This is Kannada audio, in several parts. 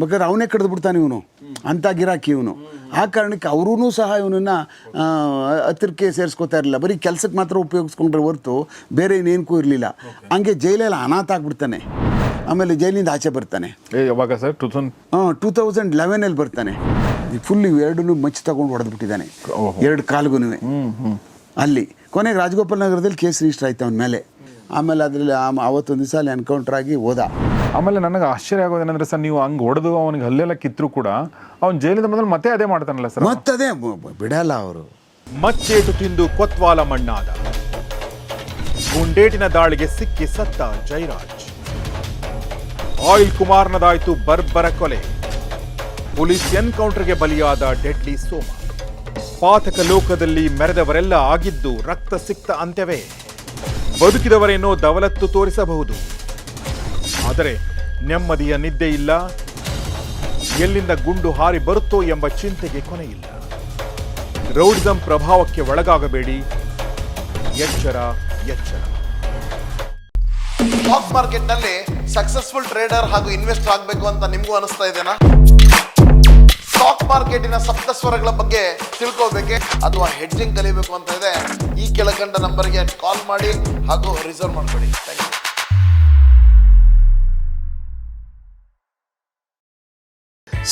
ಬೇಕಾದ್ರೆ ಅವನೇ ಕಡ್ದು ಬಿಡ್ತಾನೆ ಇವನು ಅಂಥ ಗಿರಾಕಿ ಇವನು. ಆ ಕಾರಣಕ್ಕೆ ಅವರೂ ಸಹ ಇವನನ್ನು ಹತ್ತಿರಕ್ಕೆ ಸೇರಿಸ್ಕೋತಾ ಇರಲಿಲ್ಲ, ಬರೀ ಕೆಲಸಕ್ಕೆ ಮಾತ್ರ ಉಪಯೋಗಿಸ್ಕೊಂಡ್ರೆ ಹೊರತು ಬೇರೆ ಇನ್ನೇನಕ್ಕೂ ಇರಲಿಲ್ಲ. ಹಂಗೆ ಜೈಲಲ್ಲಿ ಅನಾಥ ಆಗಿಬಿಡ್ತಾನೆ. ಆಮೇಲೆ ಜೈಲಿಂದ ಆಚೆ ಬರ್ತಾನೆ. ಯಾವಾಗ ಸರ್? 2011 ಬರ್ತಾನೆ. ಫುಲ್ ಇವೆರಡೂ ಮಚ್ಚಿ ತಗೊಂಡು ಹೊಡೆದ್ಬಿಟ್ಟಿದ್ದಾನೆ, ಎರಡು ಕಾಲ್ಗೂ. ಅಲ್ಲಿ ಕೊನೆಗೆ ರಾಜಗೋಪಾಲ್ ನಗರದಲ್ಲಿ ಕೇಸ್ ರಿಜಿಸ್ಟರ್ ಆಯ್ತು ಅವನ ಮೇಲೆ. ಆಮೇಲೆ ಅದರಲ್ಲಿ ಅವತ್ತೊಂದು ದಿವಸ ಅಲ್ಲಿ ಎನ್ಕೌಂಟರ್ ಆಗಿ ಹೋದ. ಆಮೇಲೆ ನನಗೆ ಆಶ್ಚರ್ಯ ಆಗೋದೇನಂದ್ರೆ ಸರ್, ನೀವು ಹಂಗೆ ಹೊಡೆದು ಅವನಿಗೆ ಹಲ್ಲೆಲ್ಲ ಕಿತ್ತರೂ ಕೂಡ ಅವ್ನು ಜೈಲಿಂದ ಬಂದ್ರೆ ಮತ್ತೆ ಅದೇ ಮಾಡ್ತಾನಲ್ಲ ಸರ್? ಮತ್ತದೇ ಬಿಡಲ್ಲ ಅವರು. ಮಚ್ಚೇಟು ತಿಂದು ಕೊತ್ವಾಲ ಮಣ್ಣಾದ, ಗುಂಡೇಟಿನ ದಾಳಿಗೆ ಸಿಕ್ಕಿ ಸತ್ತ ಜೈರಾಜ್. ಆಯಿಲ್ ಕುಮಾರ್ನದಾಯ್ತು ಬರ್ಬರ ಕೊಲೆ, ಪೊಲೀಸ್ ಎನ್ಕೌಂಟರ್ಗೆ ಬಲಿಯಾದ ಡೆಡ್ಲಿ ಸೋಮ. ಪಾತಕ ಲೋಕದಲ್ಲಿ ಮೆರೆದವರೆಲ್ಲ ಆಗಿದ್ದು ರಕ್ತ ಸಿಕ್ತ ಅಂತ್ಯವೇ. ಬದುಕಿದವರೇನೋ ದವಲತ್ತು ತೋರಿಸಬಹುದು, ಆದರೆ ನೆಮ್ಮದಿಯ ನಿದ್ದೆ ಇಲ್ಲ. ಎಲ್ಲಿಂದ ಗುಂಡು ಹಾರಿ ಬರುತ್ತೋ ಎಂಬ ಚಿಂತೆಗೆ ಕೊನೆಯಿಲ್ಲ. ರೌಡಿಸಂ ಪ್ರಭಾವಕ್ಕೆ ಒಳಗಾಗಬೇಡಿ, ಎಚ್ಚರ ಎಚ್ಚರ. ಸ್ಟಾಕ್ ಮಾರ್ಕೆಟ್ ನಲ್ಲಿ ಸಕ್ಸಸ್ಫುಲ್ ಟ್ರೇಡರ್ ಹಾಗೂ ಇನ್ವೆಸ್ಟರ್ ಆಗಬೇಕು ಅಂತ ನಿಮಗೂ ಅನಿಸ್ತಾ ಇದೆನಾ? ಸ್ಟಾಕ್ ಮಾರ್ಕೆಟಿನ ಸಪ್ತಸ್ವರಗಳ ಬಗ್ಗೆ ತಿಳ್ಕೋಬೇಕೆ ಅಥವಾ ಹೆಡ್ಜಿಂಗ್ ಕಲಿಬೇಕು ಅಂತ ಇದೆ, ಈ ಕೆಳಕಂಡ ನಂಬರ್ಗೆ ಕಾಲ್ ಮಾಡಿ ಹಾಗೂ ರಿಸರ್ವ್ ಮಾಡ್ಕೊಳ್ಳಿ. Thank you.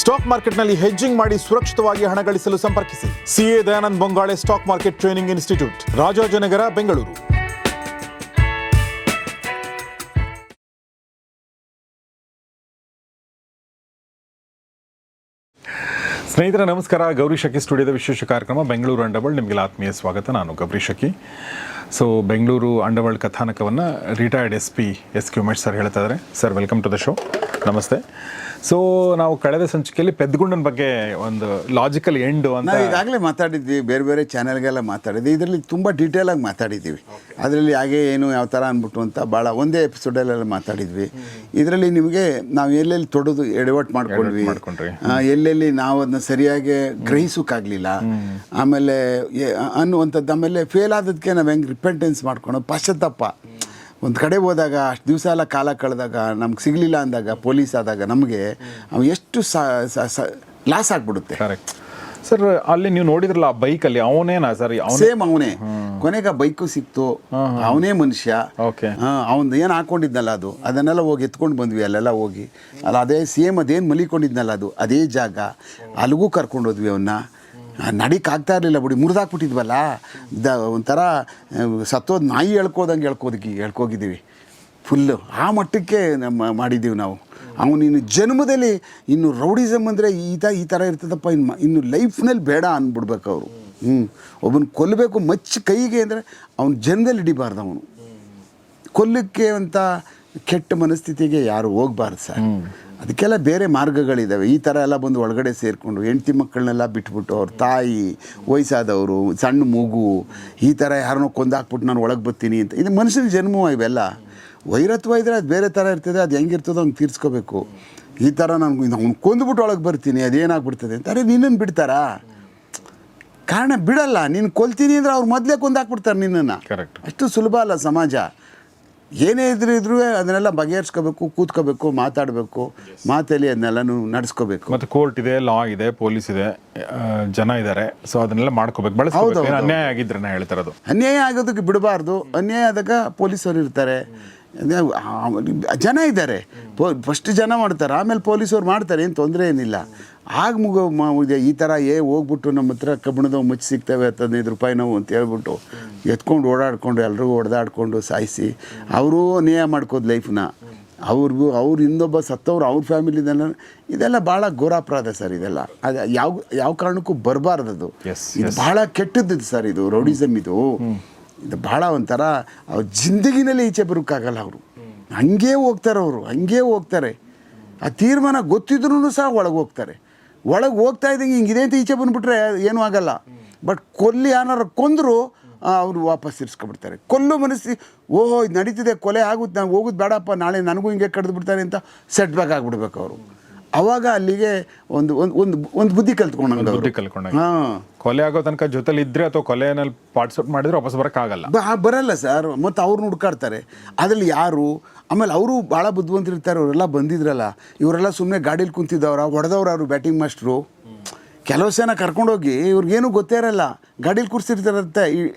ಸ್ಟಾಕ್ ಮಾರ್ಕೆಟ್ನಲ್ಲಿ ಹೆಡ್ಜಿಂಗ್ ಮಾಡಿ ಸುರಕ್ಷಿತವಾಗಿ ಹಣ ಗಳಿಸಲು ಸಂಪರ್ಕಿಸಿ CA Dayanand Bongale stock market training institute, Rajajinagar, Bengaluru. ಸ್ನೇಹಿತರೆ ನಮಸ್ಕಾರ. ಗೌರಿ ಶಕಿ ಸ್ಟುಡಿಯೋದ ವಿಶೇಷ ಕಾರ್ಯಕ್ರಮ ಬೆಂಗಳೂರು ಅಂಡರ್ವರ್ಲ್ಡ್, ನಿಮಗೆಲ್ಲ ಆತ್ಮೀಯ ಸ್ವಾಗತ. ನಾನು ಗೌರಿ ಶಕಿ. ಸೊ ಬೆಂಗಳೂರು ಅಂಡರ್ವರ್ಲ್ಡ್ ಕಥಾನಕವನ್ನು retired SP SQ Umesh sir ಹೇಳ್ತಾ ಇದ್ದಾರೆ. Sir welcome to the show. ನಮಸ್ತೆ. ಸೊ ನಾವು ಕಳೆದ ಸಂಚಿಕೆಯಲ್ಲಿ ಪೆದ್ದುಗುಂಡನ ಬಗ್ಗೆ ಒಂದು ಲಾಜಿಕಲ್ ಎಂಡು ಅಂತ ನಾವು ಈಗಾಗಲೇ ಮಾತಾಡಿದ್ವಿ, ಬೇರೆ ಬೇರೆ ಚಾನೆಲ್ಗೆಲ್ಲ ಮಾತಾಡಿದ್ವಿ. ಇದರಲ್ಲಿ ತುಂಬ ಡೀಟೇಲಾಗಿ ಮಾತಾಡಿದ್ದೀವಿ. ಅದರಲ್ಲಿ ಹಾಗೆ ಏನು ಯಾವ ಥರ ಅಂದ್ಬಿಟ್ಟು ಅಂತ ಭಾಳ ಒಂದೇ ಎಪಿಸೋಡಲ್ಲೆಲ್ಲ ಮಾತಾಡಿದ್ವಿ. ಇದರಲ್ಲಿ ನಿಮಗೆ ನಾವು ಎಲ್ಲೆಲ್ಲಿ ತೊಡೋದು ಎಡವಟ್ಟು ಮಾಡ್ಕೊಂಡ್ವಿ, ಎಲ್ಲೆಲ್ಲಿ ನಾವು ಅದನ್ನ ಸರಿಯಾಗಿ ಗ್ರಹಿಸೋಕ್ಕಾಗಲಿಲ್ಲ, ಆಮೇಲೆ ಅನ್ನುವಂಥದ್ದು. ಆಮೇಲೆ ಫೇಲ್ ಆದದಕ್ಕೆ ನಾವು ಹೆಂಗೆ ರಿಪೆಂಟೆನ್ಸ್ ಮಾಡ್ಕೊಳೋದು, ಪಶ್ಚಾತ್ತಾಪ. ಒಂದು ಕಡೆ ಹೋದಾಗ ಅಷ್ಟು ದಿವಸ ಎಲ್ಲ ಕಾಲ ಕಳೆದಾಗ ನಮ್ಗೆ ಸಿಗಲಿಲ್ಲ ಅಂದಾಗ, ಪೊಲೀಸ್ ಆದಾಗ ನಮಗೆ ಎಷ್ಟು ಲಾಸ್ ಆಗಿಬಿಡುತ್ತೆ. Correct sir. ಅಲ್ಲಿ ನೀವು ನೋಡಿದ್ರಲ್ಲ ಆ ಬೈಕಲ್ಲಿ ಅವನೇನಾ ಸರ್? ಸೇಮ್ ಅವನೇ. ಕೊನೆಗೆ ಆ ಬೈಕು ಸಿಕ್ತು, ಅವನೇ ಮನುಷ್ಯ. ಅವನು ಏನು ಹಾಕೊಂಡಿದ್ನಲ್ಲ ಅದನ್ನೆಲ್ಲ ಹೋಗಿ ಎತ್ಕೊಂಡು ಬಂದ್ವಿ. ಅಲ್ಲೆಲ್ಲ ಹೋಗಿ ಅದೇ ಸೇಮ್ ಅದೇನು ಮಲಿಕೊಂಡಿದ್ನಲ್ಲ ಅದೇ ಜಾಗ, ಅಲ್ಲಿಗೂ ಕರ್ಕೊಂಡು ಹೋದ್ವಿ ಅವನ್ನ. ನಡಿಕಾಗ್ತಾ ಇರಲಿಲ್ಲ ಬಿಡಿ, ಮುರಿದಾಕ್ಬಿಟ್ಟಿದ್ವಲ್ಲ, ಒಂಥರ ಸತ್ತೋದು ನಾಯಿ ಹೇಳ್ಕೋಗಿದ್ದೀವಿ ಫುಲ್ಲು. ಆ ಮಟ್ಟಕ್ಕೆ ನಮ್ಮ ಮಾಡಿದ್ದೀವಿ ನಾವು. ಅವನಿನ್ನು ಜನ್ಮದಲ್ಲಿ ಇನ್ನು ರೌಡಿಸಮ್ ಅಂದರೆ ಈ ಥರ ಇರ್ತದಪ್ಪ, ಇನ್ನು ಲೈಫ್ನಲ್ಲಿ ಬೇಡ ಅಂದ್ಬಿಡ್ಬೇಕು ಅವರು. ಒಬ್ಬನ ಕೊಲ್ಲಬೇಕು ಮಚ್ಚಿ ಕೈಗೆ ಅಂದರೆ ಅವನ ಜನ್ಮದಲ್ಲಿ ಹಿಡಿಬಾರ್ದು. ಅವನು ಕೊಲ್ಲಕ್ಕೆ ಅಂತ ಕೆಟ್ಟ ಮನಸ್ಥಿತಿಗೆ ಯಾರು ಹೋಗ್ಬಾರ್ದು ಸರ್. ಅದಕ್ಕೆಲ್ಲ ಬೇರೆ ಮಾರ್ಗಗಳಿದ್ದಾವೆ. ಈ ಥರ ಎಲ್ಲ ಬಂದು ಒಳಗಡೆ ಸೇರಿಕೊಂಡು ಹೆಂಡ್ತಿ ಮಕ್ಕಳನ್ನೆಲ್ಲ ಬಿಟ್ಬಿಟ್ಟು ಅವ್ರ ತಾಯಿ, ವಯಸ್ಸಾದವರು, ಸಣ್ಣ ಮಗು, ಈ ಥರ ಯಾರನ್ನೋ ಕೊಂದಾಕ್ಬಿಟ್ಟು ನಾನು ಒಳಗೆ ಬರ್ತೀನಿ ಅಂತ. ಇದು ಮನುಷ್ಯನ ಜನ್ಮ. ಇವೆಲ್ಲ ವೈರತ್ವ ಇದ್ದರೆ ಅದು ಬೇರೆ ಥರ ಇರ್ತದೆ. ಅದು ಹೆಂಗಿರ್ತದೋ ಅವ್ನು ತೀರಿಸ್ಕೋಬೇಕು. ಈ ಥರ ನಾನು ಅವ್ನು ಕೊಂದುಬಿಟ್ಟು ಒಳಗೆ ಬರ್ತೀನಿ ಅದೇನಾಗ್ಬಿಡ್ತದೆ ಅಂತ. ಅರೆ ನಿನ್ನನ್ನು ಬಿಡ್ತಾರಾ? ಕಾರಣ ಬಿಡಲ್ಲ. ನೀನು ಕೊಲ್ತೀನಿ ಅಂದರೆ ಅವ್ರು ಮೊದಲೇ ಕೊಂದಾಕ್ಬಿಡ್ತಾರೆ ನಿನ್ನನ್ನು. ಕರೆಕ್ಟ್. ಅಷ್ಟು ಸುಲಭ ಅಲ್ಲ ಸಮಾಜ. ಏನೇ ಇದ್ರೂ ಅದನ್ನೆಲ್ಲ ಬಗೆಹರಿಸ್ಕೋಬೇಕು, ಕೂತ್ಕೋಬೇಕು, ಮಾತಾಡಬೇಕು, ಮಾತಲ್ಲಿ ಅದನ್ನೆಲ್ಲನೂ ನಡೆಸ್ಕೋಬೇಕು. ಮತ್ತು ಕೋರ್ಟ್ ಇದೆ, ಲಾ ಇದೆ, ಪೊಲೀಸ್ ಇದೆ, ಜನ ಇದ್ದಾರೆ. ಸೊ ಅದನ್ನೆಲ್ಲ ಮಾಡ್ಕೋಬೇಕು, ಬಳಸ್ಕೋಬೇಕು. ಅನ್ಯಾಯ ಆಗಿದ್ರೆ ನಾ ಹೇಳ್ತಿರೋದು, ಅನ್ಯಾಯ ಆಗೋದಕ್ಕೆ ಬಿಡಬಾರ್ದು. ಅನ್ಯಾಯ ಆದಾಗ ಪೊಲೀಸರು ಇರ್ತಾರೆ, ಜನ ಇದ್ದಾರೆ. ಫಸ್ಟ್ ಜನ ಮಾಡ್ತಾರೆ, ಆಮೇಲೆ ಪೊಲೀಸವ್ರು ಮಾಡ್ತಾರೆ, ಏನು ತೊಂದರೆ ಏನಿಲ್ಲ. ಆಗ ಈ ಥರ ಹೋಗ್ಬಿಟ್ಟು ನಮ್ಮ ಹತ್ರ ಕಬ್ಬಿಣದವು ಮುಚ್ಚಿ ಸಿಗ್ತವೆ 15 ರೂಪಾಯಿ ನಾವು ಅಂತ ಹೇಳ್ಬಿಟ್ಟು ಎತ್ಕೊಂಡು ಓಡಾಡಿಕೊಂಡು ಎಲ್ರಿಗೂ ಹೊಡೆದಾಡ್ಕೊಂಡು ಸಾಯಿಸಿ ಅವರು ಅನ್ಯಾಯ ಮಾಡ್ಕೋದು ಲೈಫ್ನ. ಅವ್ರು ಇನ್ನೊಬ್ಬ ಸತ್ತವ್ರು ಅವ್ರ ಫ್ಯಾಮಿಲಿದೆಲ್ಲ, ಇದೆಲ್ಲ ಭಾಳ ಘೋರಾಪರಾಧ ಸರ್. ಇದೆಲ್ಲ ಅದು ಯಾವ ಕಾರಣಕ್ಕೂ ಬರಬಾರ್ದು. ಇದು ಭಾಳ ಕೆಟ್ಟದ್ದು ಸರ್. ಇದು ರೌಡಿಸಮ್. ಇದು ಭಾಳ ಒಂಥರ ಅವ್ರ ಜಿಂದಗಿನಲ್ಲಿ ಈಚೆ ಬರೋಕ್ಕಾಗಲ್ಲ. ಅವರು ಹಂಗೇ ಹೋಗ್ತಾರೆ, ಅವರು ಹಂಗೇ ಹೋಗ್ತಾರೆ. ಆ ತೀರ್ಮಾನ ಗೊತ್ತಿದ್ರೂ ಸಹ ಒಳಗೆ ಹೋಗ್ತಾರೆ. ಒಳಗೆ ಹೋಗ್ತಾ ಇದ್ದಂಗೆ ಹಿಂಗಿದೆ ಅಂತ ಈಚೆ ಬಂದುಬಿಟ್ರೆ ಏನೂ ಆಗಲ್ಲ. ಬಟ್ ಯಾರು ಕೊಂದರೂ ಅವರು ವಾಪಸ್ ಇರಿಸ್ಕೊಬಿಡ್ತಾರೆ. ಕೊಲ್ಲೋ ಮನಸ್ಸಿ, ಓಹೋ ಇದು ನಡೀತಿದೆ, ಕೊಲೆ ಆಗುತ್ತೆ, ನಾನು ಹೋಗೋದು ಬೇಡಪ್ಪ, ನಾಳೆ ನನಗೂ ಹಿಂಗೆ ಕಡ್ದು ಬಿಡ್ತಾರೆ ಅಂತ ಸೆಟ್ ಬ್ಯಾಕ್ ಆಗಿಬಿಡ್ಬೇಕು ಅವರು. ಅವಾಗ ಅಲ್ಲಿಗೆ ಒಂದು ಒಂದು ಒಂದು ಒಂದು ಬುದ್ಧಿ ಕಲ್ತ್ಕೊಂಡಂಗೆ ಬುದ್ಧಿ ಕಲ್ಕೊಂಡಾಗ ಹಾಂ ಕೊಲೆ ಆಗೋ ತನಕ ಜೊತೆಲಿ ಇದ್ರೆ ಅಥವಾ ಕೊಲೆಯಲ್ಲಿ ಪಾರ್ಟಿಸಿಪೇಟ್ ಮಾಡಿದ್ರೆ ವಾಪಸ್ ಬರೋಕ್ಕಾಗಲ್ಲ. ಬರಲ್ಲ ಸರ್. ಮತ್ತು ಅವ್ರನ್ನ ಹುಡ್ಕಾಡ್ತಾರೆ. ಅದರಲ್ಲಿ ಯಾರು, ಆಮೇಲೆ ಅವರು ಭಾಳ ಬುದ್ಧಿವಂತರಿರ್ತಾರೆ. ಅವರೆಲ್ಲ ಬಂದಿದ್ರಲ್ಲ, ಇವರೆಲ್ಲ ಸುಮ್ಮನೆ ಗಾಡೀಲಿ ಕುಂತಿದ್ದವ್ರ, ಹೊಡೆದವ್ರು ಅವರು ಬ್ಯಾಟಿಂಗ್ ಮಾಸ್ಟ್ರು. ಕೆಲವು ಜನ ಕರ್ಕೊಂಡೋಗಿ ಇವ್ರಿಗೇನು ಗೊತ್ತೇ ಇರಲ್ಲ, ಗಾಡೀಲಿ ಕೂರಿಸಿರ್ತಾರಂತೆ,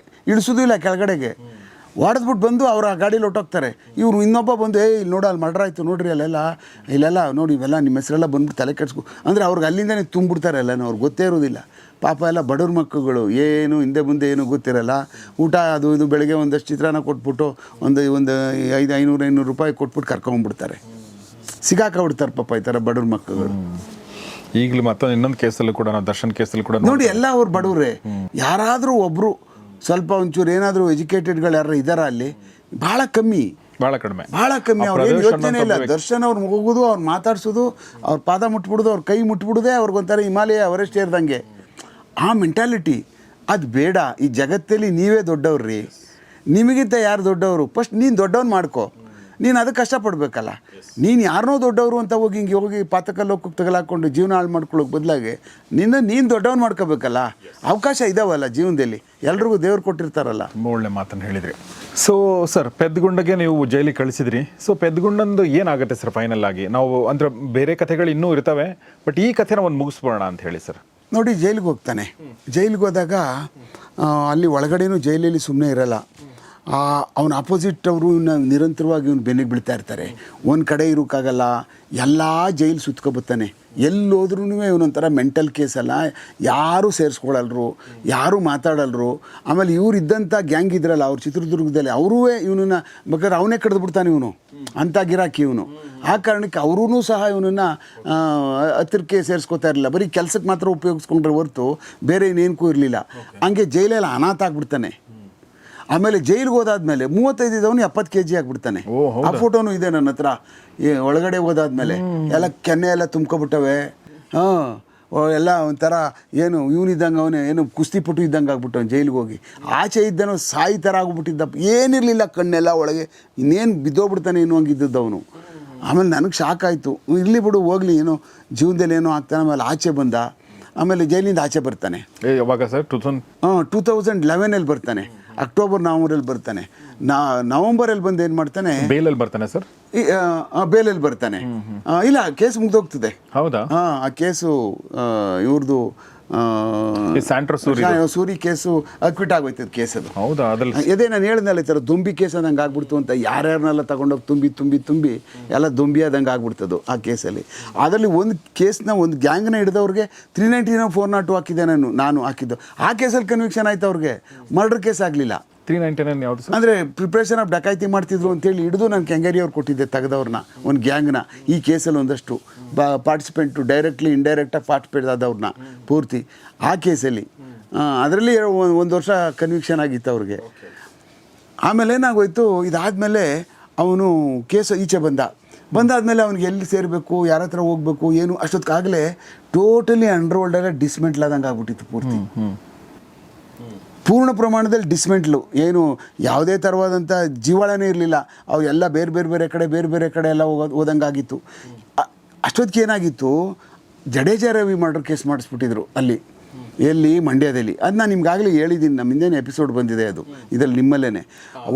ಇಳಿಸೋದು ಇಲ್ಲ ಕೆಳಗಡೆಗೆ, ಹೊಡೆದ್ಬಿಟ್ಟು ಬಂದು ಅವ್ರು ಆ ಗಾಡೀಲಿ ಹೊಟ್ಟೋಗ್ತಾರೆ. ಇವ್ರು ಇನ್ನೊಬ್ಬ ಬಂದು ಇಲ್ಲಿ ನೋಡು ಅಲ್ಲಿ ಮರ್ಡರ್ ಆಯಿತು ನೋಡ್ರಿ ಇಲ್ಲೆಲ್ಲ ನೋಡಿ ಇವೆಲ್ಲ ನಿಮ್ಮ ಹೆಸರೆಲ್ಲ ಬಂದ್ಬಿಟ್ಟು ತಲೆ ಕೆಡ್ಸ್ಕೊ ಅಂದರೆ ಅವ್ರಿಗೆ ಅಲ್ಲಿಂದನೇ ತುಂಬಿಡ್ತಾರೆ ಎಲ್ಲನೂ. ಅವ್ರಿಗೆ ಗೊತ್ತೇ ಇರೋದಿಲ್ಲ ಪಾಪ. ಎಲ್ಲ ಬಡವ್ರ ಮಕ್ಕಳುಗಳು, ಏನು ಹಿಂದೆ ಮುಂದೆ ಏನು ಗೊತ್ತಿರಲ್ಲ. ಊಟ ಅದು ಇದು ಬೆಳಗ್ಗೆ ಒಂದಷ್ಟು ಚಿತ್ರಾನ್ನ ಕೊಟ್ಬಿಟ್ಟು ಒಂದು 500 ರೂಪಾಯಿ ಕೊಟ್ಬಿಟ್ಟು ಕರ್ಕೊಂಡ್ಬಿಡ್ತಾರೆ. ಸಿಗಾಕೊಂಡ್ಬಿಡ್ತಾರೆ ಪಾಪ ಈ ಥರ ಬಡವ್ರ ಮಕ್ಕಳುಗಳು. ಈಗಲೂ ಮತ್ತೊಂದು ಇನ್ನೊಂದು ಕೇಸಲ್ಲೂ ಕೂಡ ನಾವು ದರ್ಶನ್ ಕೇಸಲ್ಲಿ ಕೂಡ ನೋಡಿ ಎಲ್ಲ ಅವ್ರು ಬಡವ್ರೆ. ಯಾರಾದರೂ ಒಬ್ಬರು ಸ್ವಲ್ಪ ಒಂಚೂರು ಏನಾದರೂ ಎಜುಕೇಟೆಡ್ಗಳು ಯಾರು ಇದ್ದಾರ ಅಲ್ಲಿ? ಭಾಳ ಕಮ್ಮಿ, ಭಾಳ ಕಡಿಮೆ. ಅವ್ರೇನು ಯೋಚನೆ ಇಲ್ಲ. ದರ್ಶನ್ ಅವ್ರು ಹೋಗೋದು, ಅವ್ರು ಮಾತಾಡ್ಸೋದು, ಅವ್ರ ಪಾದ ಮುಟ್ಬಿಡೋದು, ಅವ್ರ ಕೈ ಮುಟ್ಬಿಡೋದೇ ಅವ್ರಿಗೊಂಥರ ಹಿಮಾಲಯ ಅವರೆಸ್ಟ್ ಏರ್ದಂಗೆ ಆ ಮೆಂಟಾಲಿಟಿ. ಅದು ಬೇಡ. ಈ ಜಗತ್ತಲ್ಲಿ ನೀವೇ ದೊಡ್ಡವ್ರಿ, ನಿಮಗಿಂತ ಯಾರು ದೊಡ್ಡವರು? ಫಸ್ಟ್ ನೀನು ದೊಡ್ಡವ್ನು ಮಾಡ್ಕೊ. ನೀನು ಅದಕ್ಕೆ ಕಷ್ಟಪಡಬೇಕಲ್ಲ. ನೀನು ಯಾರನ್ನೋ ದೊಡ್ಡವರು ಅಂತ ಹೋಗಿ ಪಾತಕಲ್ಲಿ ಹೋಗಿ ತಗಲಾಕೊಂಡು ಜೀವನ ಹಾಳು ಮಾಡ್ಕೊಳ್ಳೋಕೆ ಬದಲಾಗಿ ನೀನು ದೊಡ್ಡವನು ಮಾಡ್ಕೋಬೇಕಲ್ಲ. ಅವಕಾಶ ಇದಾವಲ್ಲ ಜೀವನದಲ್ಲಿ, ಎಲ್ರಿಗೂ ದೇವ್ರು ಕೊಟ್ಟಿರ್ತಾರಲ್ಲ. ತುಂಬ ಒಳ್ಳೆ ಮಾತನ್ನು ಹೇಳಿದ್ರಿ. ಸೊ ಸರ್, ಪೆದ್ಗುಂಡಗೆ ನೀವು ಜೈಲಿಗೆ ಕಳಿಸಿದ್ರಿ. ಸೊ ಪೆದ್ಗುಂಡಂದು ಏನಾಗುತ್ತೆ ಸರ್ ಫೈನಲ್ ಆಗಿ? ನಾವು ಅಂದರೆ ಬೇರೆ ಕಥೆಗಳು ಇನ್ನೂ ಇರ್ತವೆ, ಬಟ್ ಈ ಕಥೆನ ಒಂದು ಮುಗಿಸ್ಬೋಣ ಅಂತ ಹೇಳಿ ಸರ್. ನೋಡಿ, ಜೈಲಿಗೆ ಹೋಗ್ತಾನೆ. ಜೈಲಿಗೆ ಹೋದಾಗ ಅಲ್ಲಿ ಒಳಗಡೆನೂ ಜೈಲಲ್ಲಿ ಸುಮ್ಮನೆ ಇರಲ್ಲ. ಅವನ ಅಪೋಸಿಟ್ ಅವರು ನಿರಂತರವಾಗಿ ಇವನು ಬೆನ್ನಿಗೆ ಬೀಳ್ತಾ ಇರ್ತಾರೆ. ಒಂದು ಕಡೆ ಇರೋಕ್ಕಾಗಲ್ಲ, ಎಲ್ಲ ಜೈಲು ಸುತ್ಕೊಬತ್ತಾನೆ. ಎಲ್ಲೋದ್ರೂ ಇವನೊಂಥರ ಮೆಂಟಲ್ ಕೇಸಲ್ಲ. ಯಾರೂ ಸೇರಿಸ್ಕೊಳ್ಳಲ್ರು, ಯಾರೂ ಮಾತಾಡಲ್ರು. ಆಮೇಲೆ ಇವ್ರು ಇದ್ದಂಥ ಗ್ಯಾಂಗ್ ಇದ್ರಲ್ಲ ಅವ್ರು ಚಿತ್ರದುರ್ಗದಲ್ಲಿ, ಅವರೂ ಇವನನ್ನು ಬೇಕಾದ್ರೆ ಅವನೇ ಕಡ್ದು ಬಿಡ್ತಾನೆ ಇವನು, ಅಂಥ ಗಿರಾಕಿ ಇವನು. ಆ ಕಾರಣಕ್ಕೆ ಅವರೂ ಸಹ ಇವನನ್ನು ಹತ್ತಿರಕ್ಕೆ ಸೇರಿಸ್ಕೋತಾ ಇರಲಿಲ್ಲ. ಬರೀ ಕೆಲಸಕ್ಕೆ ಮಾತ್ರ ಉಪಯೋಗಿಸ್ಕೊಂಡ್ರೆ ಹೊರತು ಬೇರೆ ಇನ್ನೇನಕ್ಕೂ ಇರಲಿಲ್ಲ. ಹಂಗೆ ಜೈಲೆಲ್ಲ ಅನಾಥ ಆಗ್ಬಿಡ್ತಾನೆ. ಆಮೇಲೆ ಜೈಲಿಗೆ ಹೋದಾದ್ಮೇಲೆ 35 ಇದ್ದವನು 70 kg ಆಗಿಬಿಡ್ತಾನೆ. ಆ ಫೋಟೋನು ಇದೆ ನನ್ನ ಹತ್ರ. ಒಳಗಡೆ ಹೋದಾದ್ಮೇಲೆ ಎಲ್ಲ ಕೆನ್ನೆ ಎಲ್ಲ ತುಂಬ್ಕೊಬಿಟ್ಟವೆ. ಎಲ್ಲ ಒಂಥರ ಏನು ಇವನಿದ್ದಂಗೆ, ಅವನೇ ಏನು ಕುಸ್ತಿಪಟು ಇದ್ದಂಗೆ ಆಗ್ಬಿಟ್ಟವನು ಜೈಲಿಗೆ ಹೋಗಿ. ಆಚೆ ಇದ್ದನು ಸಾಯಿ ಥರ ಆಗ್ಬಿಟ್ಟಿದ್ದ, ಏನಿರಲಿಲ್ಲ, ಕಣ್ಣೆಲ್ಲ ಒಳಗೆ ಇನ್ನೇನು ಬಿದ್ದೋಗ್ಬಿಡ್ತಾನೆ ಏನು ಹಂಗಿದ್ದವನು. ಆಮೇಲೆ ನನಗೆ ಶಾಕ್ ಆಯಿತು. ಇರಲಿ ಬಿಡು, ಹೋಗಲಿ, ಏನೋ ಜೀವನದಲ್ಲಿ ಏನೋ ಆಗ್ತಾನೆ. ಆಮೇಲೆ ಆಚೆ ಬಂದ. ಆಮೇಲೆ ಜೈಲಿಂದ ಆಚೆ ಬರ್ತಾನೆ. ಯಾವಾಗ ಸರ್? 2011 ಬರ್ತಾನೆ. ಅಕ್ಟೋಬರ್ ನವಂಬರಲ್ಲಿ ಬರ್ತಾನೆ. ನವಂಬರಲ್ಲಿ ಬಂದು ಏನು ಮಾಡ್ತಾನೆ, ಬೇಲಲ್ಲಿ ಬರ್ತಾನೆ ಸರ್. ಬೇಲಲ್ಲಿ ಬರ್ತಾನೆ. ಇಲ್ಲ, ಕೇಸ್ ಮುಗ್ದೋಗ್ತದೆ. ಹೌದಾ? ಆ ಕೇಸು ಇವ್ರದ್ದು ಸೂರಿ ಕೇಸು ಅಕ್ವಿಟ್ ಆಗೋಯ್ತದ ಕೇಸ್ ಅದು. ಹೌದಾ? ಅದೇ ನಾನು ಹೇಳಿದ್ನಲ್ಲ, ಈ ಥರ ದೊಂಬಿ ಕೇಸ್ ಅದಂಗೆ ಆಗ್ಬಿಡ್ತು ಅಂತ. ಯಾರ್ಯಾರನ್ನೆಲ್ಲ ತಗೊಂಡೋಗಿ ತುಂಬಿ ಎಲ್ಲ ದೊಂಬಿ ಆದಂಗೆ ಆಗ್ಬಿಡ್ತದು ಆ ಕೇಸಲ್ಲಿ. ಅದರಲ್ಲಿ ಒಂದು ಕೇಸ್ನ, ಒಂದು ಗ್ಯಾಂಗ್ನ ಹಿಡಿದವ್ರಿಗೆ 390 402 ನಾನು ಹಾಕಿದ್ದು. ಆ ಕೇಸಲ್ಲಿ ಕನ್ವಿಕ್ಷನ್ ಆಯ್ತು ಅವ್ರಿಗೆ. ಮರ್ಡರ್ ಕೇಸ್ ಆಗಲಿಲ್ಲ. 399 ಯಾವುದು ಸರ್? ಅಂದರೆ ಪ್ರಿಪ್ರೇಷನ್ ಆಫ್ ಡಕಾಯಿತಿ ಮಾಡ್ತಿದ್ರು ಅಂತೇಳಿ ಹಿಡಿದು ನಾನು ಕೆಂಗೇರಿ ಅವ್ರು ಕೊಟ್ಟಿದ್ದೆ ತೆಗೆದವ್ರನ್ನ, ಒಂದು ಗ್ಯಾಂಗ್ನ. ಈ ಕೇಸಲ್ಲಿ ಒಂದಷ್ಟು ಪಾರ್ಟಿಸಿಪೆಂಟು ಡೈರೆಕ್ಟ್ಲಿ ಇಂಡೈರೆಕ್ಟಾಗಿ ಪಾರ್ಟಿಸಿಪೇಟ್ ಆದವ್ರನ್ನ ಪೂರ್ತಿ ಆ ಕೇಸಲ್ಲಿ. ಅದರಲ್ಲಿ 1 ವರ್ಷ ಕನ್ವಿಕ್ಷನ್ ಆಗಿತ್ತು ಅವ್ರಿಗೆ. ಆಮೇಲೆ ಏನಾಗೋಯ್ತು, ಇದಾದಮೇಲೆ ಅವನು ಕೇಸು ಈಚೆ ಬಂದಾದಮೇಲೆ ಅವ್ನಿಗೆ ಎಲ್ಲಿ ಸೇರಬೇಕು, ಯಾರ ಹತ್ರ ಹೋಗ್ಬೇಕು, ಏನು ಅಷ್ಟೊತ್ತಿಗಾಗಲೇ ಟೋಟಲಿ ಅಂಡರ್ವರ್ಲ್ಡೆಲ್ಲ ಡಿಸ್ಮೆಂಟ್ಲ್ ಆದಂಗೆ ಆಗ್ಬಿಟ್ಟಿತ್ತು ಪೂರ್ತಿ. ಪೂರ್ಣ ಪ್ರಮಾಣದಲ್ಲಿ ಡಿಸ್ಮೆಂಟ್ಲು. ಏನು ಯಾವುದೇ ಥರವಾದಂಥ ಜೀವಾಳನೇ ಇರಲಿಲ್ಲ. ಅವು ಎಲ್ಲ ಬೇರೆ ಕಡೆ ಎಲ್ಲ ಹೋದಂಗಾಗಿತ್ತು. ಅಷ್ಟೊತ್ತಿಗೆ ಏನಾಗಿತ್ತು, ಜಡೇಜಾ ರವಿ ಮರ್ಡರ್ ಕೇಸ್ ಮಾಡಿಸ್ಬಿಟ್ಟಿದ್ರು ಅಲ್ಲಿ, ಎಲ್ಲಿ, ಮಂಡ್ಯದಲ್ಲಿ. ಅದು ನಾನು ನಿಮ್ಗಾಗಲೇ ಹೇಳಿದ್ದೀನಿ, ನಮ್ಮ ಹಿಂದೇನೆ ಎಪಿಸೋಡ್ ಬಂದಿದೆ ಅದು, ಇದರಲ್ಲಿ ನಿಮ್ಮಲ್ಲೇ.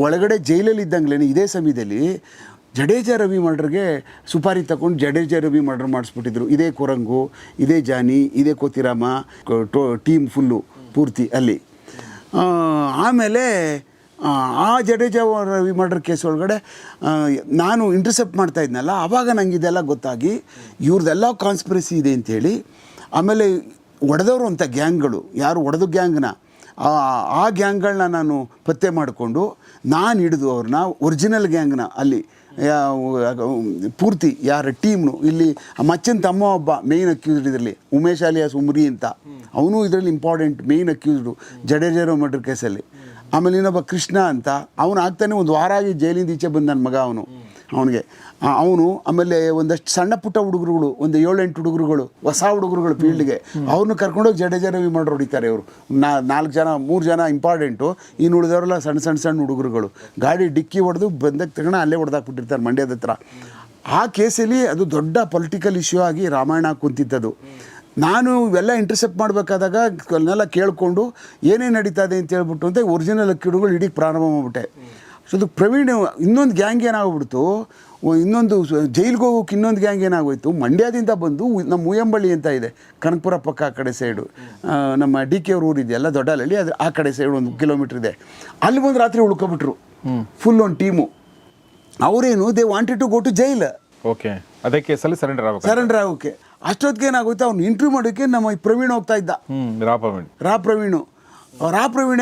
ಒಳಗಡೆ ಜೈಲಲ್ಲಿ ಇದ್ದಂಗ್ಲೇ ಇದೇ ಸಮಯದಲ್ಲಿ ಜಡೇಜಾ ರವಿ ಮರ್ಡರ್ಗೆ ಸುಪಾರಿ ತಗೊಂಡು ಜಡೇಜಾ ರವಿ ಮರ್ಡರ್ ಮಾಡಿಸ್ಬಿಟ್ಟಿದ್ರು. ಇದೇ ಕೊರಂಗು, ಇದೇ ಜಾನಿ, ಇದೇ ಕೋತಿರಾಮ, ಟೀಮ್ ಫುಲ್ಲು ಪೂರ್ತಿ ಅಲ್ಲಿ. ಆಮೇಲೆ ಆ ಜಡೇಜಾ ರವಿ ಮರ್ಡರ್ ಕೇಸ್ ಒಳಗಡೆ ನಾನು ಇಂಟರ್ಸೆಪ್ಟ್ ಮಾಡ್ತಾ ಇದ್ನಲ್ಲ, ಆವಾಗ ನಂಗೆ ಇದೆಲ್ಲ ಗೊತ್ತಾಗಿ ಇವ್ರದ್ದೆಲ್ಲ ಕಾನ್ಸ್ಪಿರಸಿ ಇದೆ ಅಂಥೇಳಿ. ಆಮೇಲೆ ಹೊಡೆದವರು ಅಂತ ಗ್ಯಾಂಗ್ಗಳು, ಯಾರು ಹೊಡೆದು ಗ್ಯಾಂಗ್ನ, ಆ ಗ್ಯಾಂಗ್ಗಳನ್ನ ನಾನು ಪತ್ತೆ ಮಾಡಿಕೊಂಡು ನಾನು ಹಿಡಿದು ಅವ್ರನ್ನ ಒರಿಜಿನಲ್ ಗ್ಯಾಂಗ್ನ ಅಲ್ಲಿ ಪೂರ್ತಿ ಯಾರ ಟೀಮ್ನು. ಇಲ್ಲಿ ಮಚ್ಚನ ತಮ್ಮ ಒಬ್ಬ ಮೇಯ್ನ್ ಅಕ್ಯೂಸ್ಡ್ ಇದರಲ್ಲಿ, ಉಮೇಶ್ ಅಲಿಯಾಸ್ ಉಮ್ರಿ ಅಂತ, ಅವನು ಇದರಲ್ಲಿ important main accused Jadeja murder ಕೇಸಲ್ಲಿ. ಆಮೇಲೆ ಇನ್ನೊಬ್ಬ ಕೃಷ್ಣ ಅಂತ, ಅವನು ಆಗ್ತಾನೆ 1 ವಾರ ಆಗಿ ಜೈಲಿಂದ ಈಚೆ ಬಂದ ನನ್ನ ಮಗ ಅವನಿಗೆ. ಆಮೇಲೆ ಒಂದಷ್ಟು ಸಣ್ಣ ಪುಟ್ಟ ಹುಡುಗರುಗಳು, ಒಂದು 7-8 ಹುಡುಗರುಗಳು, ಹೊಸ ಹುಡುಗರುಗಳು ಫೀಲ್ಡ್ಗೆ, ಅವ್ರನ್ನ ಕರ್ಕೊಂಡೋಗಿ ಜಡೇಜಾ ರವಿ ಮರ್ಡರ್ ಹೊಡಿತಾರೆ ಇವರು. 3 ಜನ ಇಂಪಾರ್ಟೆಂಟು, ಇನ್ನು ಉಳಿದವರೆಲ್ಲ ಸಣ್ಣ ಹುಡುಗರುಗಳು. ಗಾಡಿ ಡಿಕ್ಕಿ ಹೊಡೆದು ಬಂದಕ್ಕೆ ತಗೊಂಡು ಅಲ್ಲೇ ಹೊಡೆದಾಕ್ಬಿಟ್ಟಿರ್ತಾರೆ ಮಂಡ್ಯದ ಹತ್ರ. ಆ ಕೇಸಲ್ಲಿ ಅದು ದೊಡ್ಡ ಪೊಲಿಟಿಕಲ್ ಇಶ್ಯೂ ಆಗಿ ರಾಮಾಯಣ ಕುಂತಿದ್ದದು. ನಾನು ಇವೆಲ್ಲ ಇಂಟರ್ಸೆಪ್ಟ್ ಮಾಡಬೇಕಾದಾಗ ಅದನ್ನೆಲ್ಲ ಕೇಳಿಕೊಂಡು ಏನೇನು ನಡೀತಾ ಇದೆ ಅಂತ ಹೇಳ್ಬಿಟ್ಟು ಅಂತ ಒರಿಜಿನಲ್ ಕಿಡುಗಳು ಇಡೀ ಪ್ರಾರಂಭ ಮಾಡಿಬಿಟ್ಟೆ. ಸೊ ಅದು ಪ್ರವೀಣ್ ಇನ್ನೊಂದು ಗ್ಯಾಂಗ್ ಏನಾಗ್ಬಿಡ್ತು, ಇನ್ನೊಂದು ಜೈಲಿಗೆ ಹೋಗೋಕೆ ಇನ್ನೊಂದು ಗ್ಯಾಂಗ್ ಏನಾಗೋಯ್ತು, ಮಂಡ್ಯದಿಂದ ಬಂದು ನಮ್ಮ ಮುಯಂಬಳ್ಳಿ ಅಂತ ಇದೆ ಕನಕಪುರ ಪಕ್ಕ ಆ ಕಡೆ ಸೈಡು, ನಮ್ಮ ಡಿ ಕೆ ಅವ್ರ ಊರಿದೆಯಲ್ಲ ದೊಡ್ಡಹಳ್ಳಿ, ಅದು ಆ ಕಡೆ ಸೈಡ್ 1 ಕಿಲೋಮೀಟ್ರ್ ಇದೆ. ಅಲ್ಲಿ ಬಂದು ರಾತ್ರಿ ಉಳ್ಕೊಬಿಟ್ರು ಫುಲ್ ಒಂದು ಟೀಮು. ಅವರೇನು they wanted to go to jail. Okay, ಅದೇ ಕೇಸಲ್ಲಿ ಸರೆಂಡರ್ ಆಗೋಕೆ. ಅಷ್ಟೊತ್ತಿಗೆ ಏನಾಗೋಯ್ತು, ಅವ್ನು ಇಂಟರ್ವ್ಯೂ ಮಾಡೋಕ್ಕೆ ನಮ್ಮ ಪ್ರವೀಣ್ ಹೋಗ್ತಾ ಇದ್ದ, ರಾ ಪ್ರವೀಣ್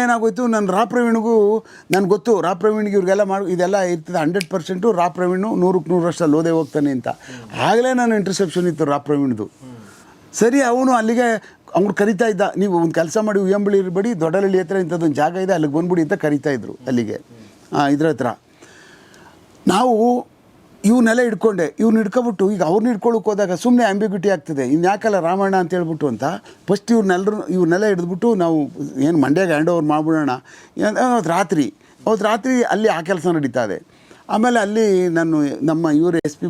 ಏನಾಗೋಯ್ತು, ರಾ ಪ್ರವೀಣ್ಗೂ ನನಗೆ ಗೊತ್ತು, ರಾ ಪ್ರವೀಣ್ಗೆ ಇವ್ರಿಗೆಲ್ಲ ಇದೆಲ್ಲ ಇರ್ತದೆ 100% ರಾ ಪ್ರವೀಣು 100ಕ್ಕೆ 100% ಲೋದೆ ಹೋಗ್ತಾನೆ ಅಂತ. ಆಗಲೇ ನಾನು ಇಂಟರ್ಸೆಪ್ಷನ್ ಇತ್ತು ರಾ ಪ್ರವೀಣ್ದು. ಸರಿ, ಅವನು ಅಲ್ಲಿಗೆ ಅವ್ನು ಕರಿತಾ ಇದ್ದ, ನೀವು ಒಂದು ಕೆಲಸ ಮಾಡಿ ಉಯ್ಯಂಬಳ್ಳಿ ಇರಬೇಡಿ, ದೊಡ್ಡಹಳ್ಳಿ ಹತ್ರ ಇಂಥದ್ದೊಂದು ಜಾಗ ಇದೆ ಅಲ್ಲಿಗೆ ಬಂದ್ಬಿಡಿ ಅಂತ ಕರಿತಾ ಇದ್ರು ಅಲ್ಲಿಗೆ, ಇದ್ರ ಹತ್ರ. ನಾವು ಇವನ್ನೆಲ್ಲ ಇಟ್ಕೊಂಡೆ, ಹಿಡ್ಕೊಬಿಟ್ಟು ಈಗ ಅವ್ರನ್ನ ಹಿಡ್ಕೊಳಕ್ಕೆ ಹೋದಾಗ ಸುಮ್ಮನೆ ಆಂಬಿಗ್ಯೂಟಿ ಆಗ್ತದೆ, ಇನ್ನು ಯಾಕಲ್ಲ ರಾಮಾಯಣ ಅಂತ ಹೇಳ್ಬಿಟ್ಟು ಅಂತ ಫಸ್ಟ್ ಇವ್ರನ್ನೆಲ್ಲ ಹಿಡಿದ್ಬಿಟ್ಟು ನಾವು ಏನು ಮಂಡ್ಯಗೆ ಹ್ಯಾಂಡ್ ಓವರ್ ಮಾಡಿಬಿಡೋಣ. ಅವತ್ತು ರಾತ್ರಿ ಅಲ್ಲಿ ಆ ಕೆಲಸ ನಡೀತಾ ಇದೆ. ಆಮೇಲೆ ಅಲ್ಲಿ ನಾನು ನಮ್ಮ ಇವ್ರ SP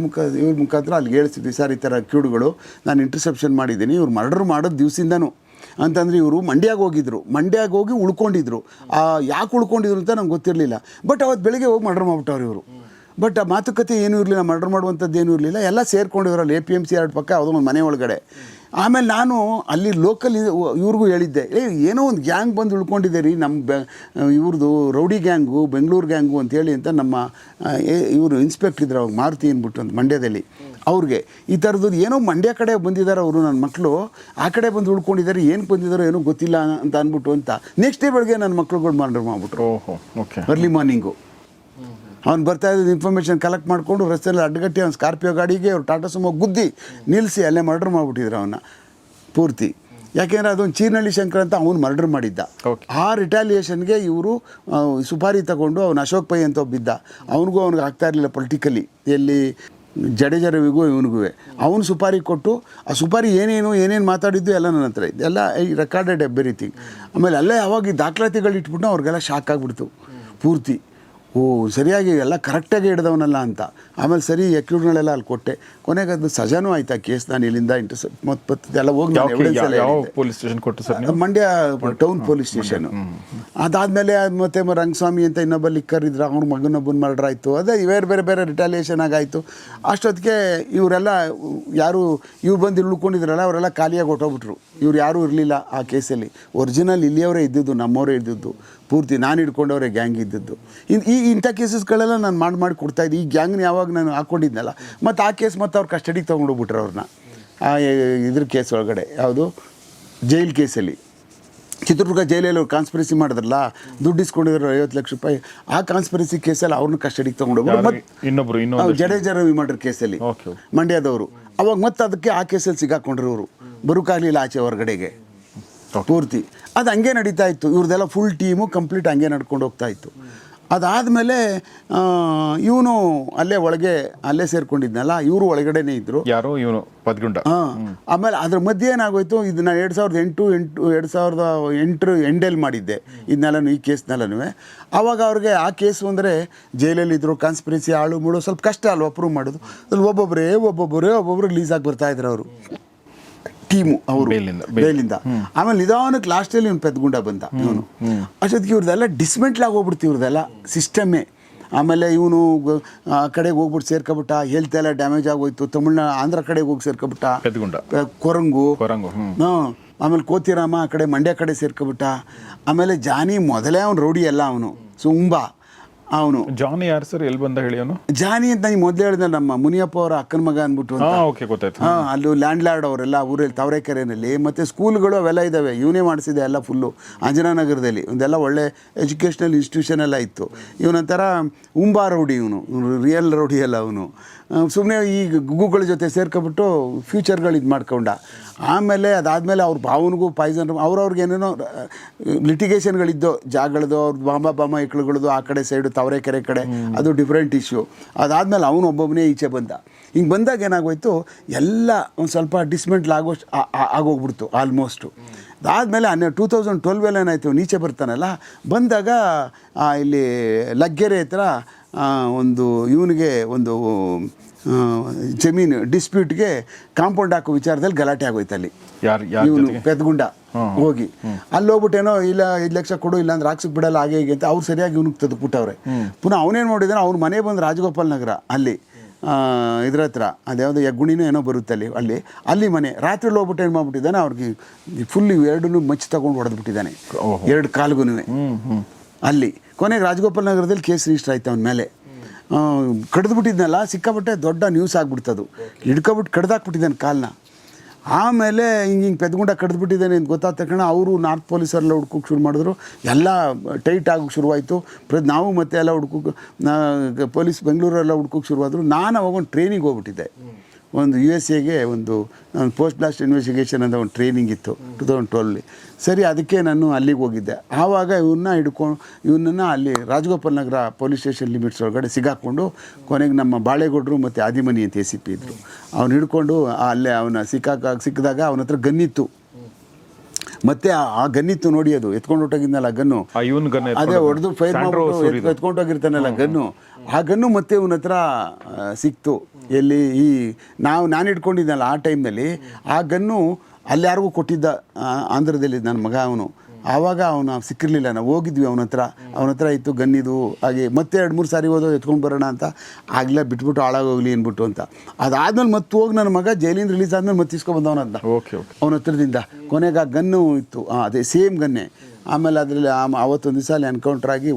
ಇವ್ರ ಮುಖಾಂತರ ಅಲ್ಲಿಗೆ ಹೇಳ್ತಿದ್ವಿ, ಸರ್ ಈ ಥರ ಕ್ಯೂಡ್ಗಳು ನಾನು ಇಂಟರ್ಸೆಪ್ಷನ್ ಮಾಡಿದ್ದೀನಿ, ಇವ್ರು ಮರ್ಡರ್ ಮಾಡೋದು ದಿವಸದಿಂದನೂ ಅಂತಂದರೆ ಇವರು ಮಂಡ್ಯಗೆ ಹೋಗಿ ಉಳ್ಕೊಂಡಿದ್ರು. ಯಾಕೆ ಉಳ್ಕೊಂಡಿದ್ರು ಅಂತ ನಂಗೆ ಗೊತ್ತಿರಲಿಲ್ಲ. ಬಟ್ ಅವತ್ತು ಬೆಳಿಗ್ಗೆ ಹೋಗಿ ಮರ್ಡರ್ ಮಾಡಿಬಿಟ್ಟವ್ರು ಇವರು. ಬಟ್ ಆ ಮಾತುಕತೆ ಏನೂ ಇರಲಿಲ್ಲ, ಮರ್ಡರ್ ಮಾಡುವಂಥದ್ದು ಏನೂ ಇರಲಿಲ್ಲ, ಎಲ್ಲ ಸೇರ್ಕೊಂಡಿದ್ರಲ್ಲಿ APMC 2 ಪಕ್ಕ ಯಾವುದೋ ಒಂದು ಮನೆ ಒಳಗಡೆ. ಆಮೇಲೆ ನಾನು ಅಲ್ಲಿ ಲೋಕಲ್ ಇವ್ರಿಗೂ ಹೇಳಿದ್ದೆ, ಏನೋ ಒಂದು ಗ್ಯಾಂಗ್ ಬಂದು ಉಳ್ಕೊಂಡಿದೆ ರೀ, ನಮ್ಮ ಇವ್ರದ್ದು ರೌಡಿ ಗ್ಯಾಂಗು, ಬೆಂಗಳೂರು ಗ್ಯಾಂಗು ಅಂತೇಳಿ ಅಂತ ನಮ್ಮ ಇವರು ಇನ್ಸ್ಪೆಕ್ಟರ್ ಇದ್ರು ಅವಾಗ ಮಾರುತಿ ಅಂದ್ಬಿಟ್ಟು ಅಂತ ಮಂಡ್ಯದಲ್ಲಿ, ಅವ್ರಿಗೆ ಈ ಥರದ್ದು ಏನೋ ಮಂಡ್ಯ ಕಡೆ ಬಂದಿದ್ದಾರೆ ಅವರು, ನನ್ನ ಮಕ್ಕಳು ಆ ಕಡೆ ಬಂದು ಉಳ್ಕೊಂಡಿದ್ದಾರೆ, ಏನು ಬಂದಿದ್ದಾರೋ ಏನೋ ಗೊತ್ತಿಲ್ಲ ಅಂತ ಅಂದ್ಬಿಟ್ಟು ಅಂತ. ನೆಕ್ಸ್ಟ್ ಡೇ ಬೆಳಗ್ಗೆ ನನ್ನ ಮಕ್ಳುಗಳು ಮರ್ಡರ್ ಮಾಡಿಬಿಟ್ರು ಅರ್ಲಿ ಮಾರ್ನಿಂಗು. ಅವ್ನು ಬರ್ತಾ ಇದ್ದ ಇನ್ಫಾರ್ಮೇಷನ್ ಕಲೆಕ್ಟ್ ಮಾಡಿಕೊಂಡು ರಸ್ತೆಯಲ್ಲಿ ಅಡ್ಡಗಟ್ಟಿ ಅವ್ನು ಸ್ಕಾರ್ಪಿಯೋ ಗಾಡಿಗೆ ಅವ್ರು ಟಾಟಾ ಸುಮೋ ಗುದ್ದಿ ನಿಲ್ಲಿಸಿ ಅಲ್ಲೇ ಮರ್ಡರ್ ಮಾಡಿಬಿಟ್ಟಿದ್ರು ಅವನ್ನ ಪೂರ್ತಿ. ಯಾಕೆಂದರೆ ಅದೊಂದು ಚೀರ್ನಳ್ಳಿ ಶಂಕರ್ ಅಂತ ಅವ್ನು ಮರ್ಡರ್ ಮಾಡಿದ್ದ. ಆ ರಿಟಾಲಿಯೇಷನ್ಗೆ ಇವರು ಸುಪಾರಿ ತಗೊಂಡು ಅವ್ನು ಅಶೋಕ್ ಪೈ ಅಂತ ಒಬ್ಬಿದ್ದ, ಅವ್ನಿಗೂ ಆಗ್ತಾ ಇರಲಿಲ್ಲ ಪೊಲಿಟಿಕಲಿ, ಎಲ್ಲಿ ಜಡೇಜಾ ರವಿಗೂ ಇವನಿಗೂ ಅವನು ಸುಪಾರಿ ಕೊಟ್ಟು, ಆ ಸುಪಾರಿ ಏನೇನು ಮಾತಾಡಿದ್ದು ಎಲ್ಲ ನನ್ನ ಹತ್ರ ಇದೆ, ಎಲ್ಲ ಈ ರೆಕಾರ್ಡೆಡ್ ಎವ್ರಿಥಿಂಗ್. ಆಮೇಲೆ ಅಲ್ಲೇ ಅವಾಗ ಈ ದಾಖಲಾತಿಗಳು ಇಟ್ಬಿಟ್ಟು ಅವ್ರಿಗೆಲ್ಲ ಶಾಕ್ ಆಗಿಬಿಡ್ತು ಪೂರ್ತಿ. ಸರಿಯಾಗಿ ಎಲ್ಲ ಕರೆಕ್ಟಾಗಿ ಹಿಡ್ದವನಲ್ಲ ಅಂತ. ಆಮೇಲೆ ಸರಿ ಎಕ್ಯೂಡ್ಗಳೆಲ್ಲ ಅಲ್ಲಿ ಕೊಟ್ಟೆ. ಕೊನೆಗೆ ಅದು ಸಜಾನೂ ಆಯ್ತು ಆ ಕೇಸ್. ನಾನು ಇಲ್ಲಿಂದ ಇಂಟರ್ಸೆಪ್ಟ್ ಎಲ್ಲ ಹೋಗಿ ಪೊಲೀಸ್ ಸ್ಟೇಷನ್ ಕೊಟ್ಟು sir, Mandya town police station. ಅದಾದಮೇಲೆ ಮತ್ತೆ ರಂಗಸ್ವಾಮಿ ಅಂತ ಇನ್ನೊಬ್ಬ ಲಿಕ್ಕರ್ ಇದ್ರು, ಅವ್ರ ಮಗನೊಬ್ಬನ ಮರ್ಡರ್ ಆಯಿತು. ಅದೇ ಬೇರೆ ರಿಟಾಲಿಯೇಷನ್ ಆಗಾಯಿತು. ಅಷ್ಟೊತ್ತಿಗೆ ಇವರೆಲ್ಲ ಇವ್ರು ಬಂದು ಉಳ್ಕೊಂಡಿದ್ರಲ್ಲ ಅವರೆಲ್ಲ ಖಾಲಿಯಾಗಿ ಹೊಟ್ಟೋಗ್ಬಿಟ್ರು. ಇವ್ರು ಯಾರೂ ಇರಲಿಲ್ಲ ಆ ಕೇಸಲ್ಲಿ. ಒರಿಜಿನಲ್ ಇಲ್ಲಿಯವರೇ ಇದ್ದಿದ್ದು, ನಮ್ಮವರೇ ಇದ್ದಿದ್ದು ಪೂರ್ತಿ, ನಾನು ಹಿಡ್ಕೊಂಡವರೇ ಗ್ಯಾಂಗ್ ಇದ್ದದ್ದು. ಇಂಥ ಕೇಸಸ್ಗಳೆಲ್ಲ ನಾನು ಮಾಡಿ ಕೊಡ್ತಾಯಿದ್ದೆ. ಈ ಗ್ಯಾಂಗ್ನ ಯಾವಾಗ ನಾನು ಹಾಕ್ಕೊಂಡಿದ್ನಲ್ಲ, ಮತ್ತು ಆ ಕೇಸ್ ಮತ್ತು ಅವ್ರು ಕಸ್ಟಡಿಗೆ ತೊಗೊಂಡೋಗ್ಬಿಟ್ರು ಅವ್ರನ್ನ. ಇದ್ರ ಕೇಸ್ ಒಳಗಡೆ ಯಾವುದು ಜೈಲ್ ಕೇಸಲ್ಲಿ, ಚಿತ್ರದುರ್ಗ ಜೈಲಲ್ಲಿ ಅವ್ರು ಕಾನ್ಸ್ಪಿರಸಿ ಮಾಡಿದ್ರಲ್ಲ, ದುಡ್ಡು ಇಸ್ಕೊಂಡಿದ್ರು 50 ಲಕ್ಷ ರೂಪಾಯಿ. ಆ ಕಾನ್ಸ್ಪಿರಸಿ ಕೇಸಲ್ಲಿ ಅವ್ರನ್ನ ಕಸ್ಟಡಿಗೆ ತೊಗೊಂಡೋಗ್ಬಿಟ್ಟು ಮತ್ತು ಜಡೇಜಾ ರವಿ ಮರ್ಡರ್ ಕೇಸಲ್ಲಿ ಮಂಡ್ಯದವರು. ಅವಾಗ ಮತ್ತೆ ಅದಕ್ಕೆ ಆ ಕೇಸಲ್ಲಿ ಸಿಗಾಕೊಂಡ್ರು ಇವರು, ಬರೋಕ್ಕಾಗಲಿಲ್ಲ ಆಚೆ ಹೊರಗಡೆಗೆ ಪೂರ್ತಿ. ಅದು ಹಂಗೆ ನಡೀತಾ ಇತ್ತು. ಇವ್ರದ್ದೆಲ್ಲ ಫುಲ್ ಟೀಮು ಕಂಪ್ಲೀಟ್ ಹಂಗೆ ನಡ್ಕೊಂಡು ಹೋಗ್ತಾ ಇತ್ತು. ಅದಾದಮೇಲೆ ಇವನು ಅಲ್ಲೇ ಸೇರ್ಕೊಂಡಿದ್ನಲ್ಲ, ಇವರು ಒಳಗಡೆನೇ ಇದ್ದರು. ಯಾರು ಇವನು ಪದ್ಗುಂಡ. ಆಮೇಲೆ ಅದ್ರ ಮಧ್ಯೆ ಏನಾಗೋಯ್ತು, ಇದನ್ನ 2008 ಎಂಡಲ್ಲಿ ಮಾಡಿದ್ದೆ ಇದನ್ನೆಲ್ಲನೂ, ಈ ಕೇಸ್ನೆಲ್ಲನೂ. ಆವಾಗ ಅವ್ರಿಗೆ ಆ ಕೇಸು ಅಂದರೆ ಜೈಲಲ್ಲಿದ್ದರು, ಕಾನ್ಸ್ಪಿರಸಿ ಆಳು ಮೂಡು ಸ್ವಲ್ಪ ಕಷ್ಟ ಅಲ್ವ ಪ್ರೂವ್ ಮಾಡೋದು. ಅದ್ರಲ್ಲಿ ಒಬ್ಬೊಬ್ಬರು ರಿಲೀಸ್ ಆಗಿ ಬರ್ತಾಯಿದ್ರು ಅವರು ಟೀಮು, ಅವರು ಬೇಲಿಂದ. ಆಮೇಲೆ ನಿಧಾನಕ್ಕೆ ಲಾಸ್ಟಲ್ಲಿ ಇವನು ಪೆದ್ಗುಂಡ ಬಂದ ಇವನು. ಅಷ್ಟೊತ್ತಿಗೆ ಇವ್ರದ್ದೆಲ್ಲ ಡಿಸ್ಮೆಂಟ್ಲ್ ಆಗೋಗ್ಬಿಡ್ತು ಇವ್ರದ್ದೆಲ್ಲ ಸಿಸ್ಟಮ್ಮೇ. ಆಮೇಲೆ ಇವನು ಆ ಕಡೆಗೆ ಹೋಗ್ಬಿಟ್ಟು ಸೇರ್ಕೊಬಿಟ್ಟ, ಹೆಲ್ತ್ ಎಲ್ಲ ಡ್ಯಾಮೇಜ್ ಆಗೋಯ್ತು. ಆಂಧ್ರ ಕಡೆಗೆ ಹೋಗಿ ಸೇರ್ಕೊಬಿಟ್ಟ ಕೊರಂಗು. ಆಮೇಲೆ ಕೋತಿರಾಮ ಆ ಕಡೆ ಮಂಡ್ಯ ಕಡೆ ಸೇರ್ಕೊಬಿಟ್ಟ. ಆಮೇಲೆ ಜಾನಿ ಮೊದಲೇ ಅವ್ನು ರೌಡಿ ಎಲ್ಲ ಅವನು ತುಂಬಾ. ಅವನು ಜಾನಿ ಯಾರು ಸರ್, ಎಲ್ಲಿ ಬಂದ ಹೇಳಿ? ಅವನು ಜಾನಿ ಅಂತ ನೀವು ಮೊದಲೇ ಹೇಳಿದ ನಮ್ಮ ಮುನಿಯಪ್ಪ ಅವರ ಅಕ್ಕನ ಮಗ ಅಂದ್ಬಿಟ್ಟು. ಅಲ್ಲೂ ಲ್ಯಾಂಡ್ ಲಾರ್ಡ್ ಅವರೆಲ್ಲ ಊರಲ್ಲಿ ತಾವರೆಕೆರೆಯಲ್ಲಿ. ಮತ್ತು ಸ್ಕೂಲ್ಗಳು ಅವೆಲ್ಲ ಇದ್ದಾವೆ, ಇವನೇ ಮಾಡಿಸಿದೆ ಎಲ್ಲ ಫುಲ್ಲು. ಅಂಜನಾನಗರದಲ್ಲಿ ಒಂದೆಲ್ಲ ಒಳ್ಳೆ ಎಜುಕೇಷ್ನಲ್ ಇನ್ಸ್ಟಿಟ್ಯೂಷನ್ ಎಲ್ಲ ಇತ್ತು. ಇವನೊಂಥರ ಉಂಬಾ ರೌಡಿ, ಇವನು ರಿಯಲ್ ರೌಡಿ ಅಲ್ಲ ಅವನು. ಸುಮ್ಮನೆ ಈ ಗುಗ್ಗುಗಳ ಜೊತೆ ಸೇರ್ಕೊಬಿಟ್ಟು ಫ್ಯೂಚರ್ಗಳು ಇದು ಮಾಡ್ಕೊಂಡ. ಆಮೇಲೆ ಅದಾದಮೇಲೆ ಅವ್ರ ಭಾವನಿಗೂ ಪಾಯ್ಸನ್, ಅವ್ರವ್ರಿಗೆ ಏನೇನೋ ಲಿಟಿಗೇಷನ್ಗಳಿದ್ದು ಜಾಗಗಳದು, ಅವ್ರದ್ದು ಬಾಮ ಇಕ್ಳುಗಳದು ಆ ಕಡೆ ಸೈಡು ತಾವರೆಕೆರೆ ಕಡೆ, ಅದು ಡಿಫ್ರೆಂಟ್ ಇಶ್ಯೂ. ಅದಾದಮೇಲೆ ಅವನು ಒಬ್ಬೊಬ್ಬನೇ ಈಚೆ ಬಂದ. ಹಿಂಗೆ ಬಂದಾಗ ಏನಾಗೋಯ್ತು, ಎಲ್ಲ ಒಂದು ಸ್ವಲ್ಪ ಡಿಸ್ಮೆಂಟ್ಲ್ ಆಗೋಗ್ಬಿಡ್ತು ಆಲ್ಮೋಸ್ಟು. ಅದಾದಮೇಲೆ 2012 ಏನಾಯಿತು, ನೀಚೆ ಬರ್ತಾನಲ್ಲ, ಬಂದಾಗ ಇಲ್ಲಿ ಲಗ್ಗೆರೆ ಹತ್ರ ಒಂದು ಇವನಿಗೆ ಒಂದು ಜಮೀನು ಡಿಸ್ಪ್ಯೂಟ್ಗೆ ಕಾಂಪೌಂಡ್ ಹಾಕೋ ವಿಚಾರದಲ್ಲಿ ಗಲಾಟೆ ಆಗೋಯ್ತು ಅಲ್ಲಿ. ಇವನು ಪೆದ್ಗುಂಡ ಹೋಗಿ ಅಲ್ಲಿ ಹೋಗ್ಬಿಟ್ಟೇನೋ ಇಲ್ಲ 5 ಲಕ್ಷ ಕೊಡು ಇಲ್ಲ ಅಂದ್ರೆ ಹಾಕ್ಸಕ್ ಬಿಡಲ್ಲ ಹಾಗೆ ಹೀಗೆ ಅಂತ ಅವ್ರು ಸರಿಯಾಗಿ ಇವನಿಗೆ ತೆಗೆದುಬಿಟ್ಟವ್ರೆ. ಪುನಃ ಅವನೇನು ಮಾಡಿದಾನೆ, ಅವ್ರ ಮನೆ ಬಂದು ರಾಜಗೋಪಾಲ್ ನಗರ ಅಲ್ಲಿ ಇದ್ರ ಹತ್ರ ಅದ್ಯಾವುದೋ ಯಗ್ಗುಣಿನೋ ಏನೋ ಬರುತ್ತೆ ಅಲ್ಲಿ ಮನೆ ರಾತ್ರಿ ಹೋಗ್ಬಿಟ್ಟು ಏನು ಮಾಡ್ಬಿಟ್ಟಿದ್ದಾನೆ, ಅವ್ರಿಗೆ ಫುಲ್ ಎರಡನ್ನೂ ಮಚ್ಚಿ ತಗೊಂಡು ಹೊಡೆದ್ಬಿಟ್ಟಿದ್ದಾನೆ 2 ಕಾಲ್ಗೂ. ಅಲ್ಲಿ ಕೊನೆಗೆ ರಾಜಗೋಪಾಲ್ ನಗರದಲ್ಲಿ ಕೇಸ್ ರಿಜಿಸ್ಟರ್ ಆಯ್ತು ಅವನ ಮೇಲೆ. ಕಡ್ದುಬಿಟ್ಟಿದ್ನಲ್ಲ, ಸಿಕ್ಕಾಬಿಟ್ಟೆ ದೊಡ್ಡ ನ್ಯೂಸ್ ಆಗ್ಬಿಡ್ತದು. ಹಿಡ್ಕೊಬಿಟ್ಟು ಕಡ್ದಾಕ್ಬಿಟ್ಟಿದ್ದಾನೆ ಕಾಲನ್ನ. ಆಮೇಲೆ ಹಿಂಗೆ ಪೆದ್ಗುಂಡ ಕಡ್ದುಬಿಟ್ಟಿದ್ದಾನೆ ಅಂತ ಗೊತ್ತಾದ ತಕ್ಷಣ ಅವರು ನಾರ್ತ್ ಪೊಲೀಸರೆಲ್ಲ ಹುಡ್ಕೋಕೆ ಶುರು ಮಾಡಿದ್ರು. ಎಲ್ಲ ಟೈಟ್ ಆಗೋಕ್ಕೆ ಶುರುವಾಯಿತು. ನಾವು ಮತ್ತೆ ಎಲ್ಲ ಹುಡ್ಕೋಕೆ ಪೊಲೀಸ್ ಬೆಂಗಳೂರೆಲ್ಲ ಹುಡ್ಕೋಕೆ ಶುರುವಾದರು. ನಾನು ಅವಾಗ ಒಂದು ಟ್ರೈನಿಂಗ್ ಹೋಗ್ಬಿಟ್ಟಿದ್ದೆ, ಒಂದು USA ಒಂದು ಪೋಸ್ಟ್ ಬ್ಲಾಸ್ಟ್ ಇನ್ವೆಸ್ಟಿಗೇಷನ್ ಅಂತ ಒಂದು ಟ್ರೈನಿಂಗ್ ಇತ್ತು 2012. ಸರಿ, ಅದಕ್ಕೆ ನಾನು ಅಲ್ಲಿಗೆ ಹೋಗಿದ್ದೆ. ಆವಾಗ ಇವನನ್ನು ಅಲ್ಲಿ ರಾಜಗೋಪಾಲ್ ನಗರ ಪೊಲೀಸ್ ಸ್ಟೇಷನ್ ಲಿಮಿಟ್ಸ್ ಒಳಗಡೆ ಸಿಗಾಕೊಂಡು ಕೊನೆಗೆ ನಮ್ಮ ಬಾಳೆಗೌಡರು ಮತ್ತು ಆದಿಮನಿ ಅಂತ ACP ಇದ್ದರು, ಅವ್ನು ಹಿಡ್ಕೊಂಡು ಅಲ್ಲೇ ಅವನ ಸಿಕ್ಕಿದಾಗ ಅವನ ಹತ್ರ ಗನ್ನಿತ್ತು. ಮತ್ತೆ ಆ ಗನ್ನಿತ್ತು ನೋಡಿ, ಅದು ಎತ್ಕೊಂಡು ಹೊಟ್ಟೋಗಿದ್ನಲ್ಲ ಗನ್ನು, ಅದೇ ಹೊಡೆದು ಫೈರ್ ಮಾಡ್ಬಿಟ್ಟು ಎತ್ಕೊಂಡು ಹೋಗಿರ್ತಾನಲ್ಲ ಗನ್ನು, ಆ ಗನ್ನು ಮತ್ತೆ ಇವನ ಹತ್ರ ಸಿಕ್ತು. ಎಲ್ಲಿ ನಾನು ಇಟ್ಕೊಂಡಿದ್ದಲ್ಲ ಆ ಟೈಮ್ನಲ್ಲಿ ಆ ಗನ್ನು ಅಲ್ಲಿ ಯಾರಿಗೂ ಕೊಟ್ಟಿದ್ದ, ಆಂಧ್ರದಲ್ಲಿ ನನ್ನ ಮಗ ಅವನು. ಆವಾಗ ಅವನು ಸಿಕ್ಕಿರಲಿಲ್ಲ. ನಾವು ಹೋಗಿದ್ವಿ ಅವನ ಹತ್ರ ಇತ್ತು ಗನ್ನಿದು. ಹಾಗೆ ಮತ್ತೆ 2-3 ಸಾರಿ ಹೋದೋ ಎತ್ಕೊಂಡು ಬರೋಣ ಅಂತ, ಆಗಲೇ ಬಿಟ್ಬಿಟ್ಟು ಹಾಳಾಗೋಗ್ಲಿ ಅಂದ್ಬಿಟ್ಟು ಅಂತ. ಅದಾದ್ಮೇಲೆ ಮತ್ತೆ ಹೋಗಿ ನನ್ನ ಮಗ ಜೈಲಿಂದ ರಿಲೀಸ್ ಆದ್ಮೇಲೆ ಮತ್ತೆ ಇಸ್ಕೊಬಂದವನಂತ ಅವನ ಹತ್ರದಿಂದ. ಕೊನೆಗೆ ಆ ಗನ್ನು ಇತ್ತು, ಅದೇ ಸೇಮ್ ಗನ್ನೇ. ಆಮೇಲೆ ಅದರಲ್ಲಿ ಅವತ್ತೊಂದು ದಿವಸ ಅಲ್ಲಿ ಎನ್ಕೌಂಟರ್ ಆಗಿ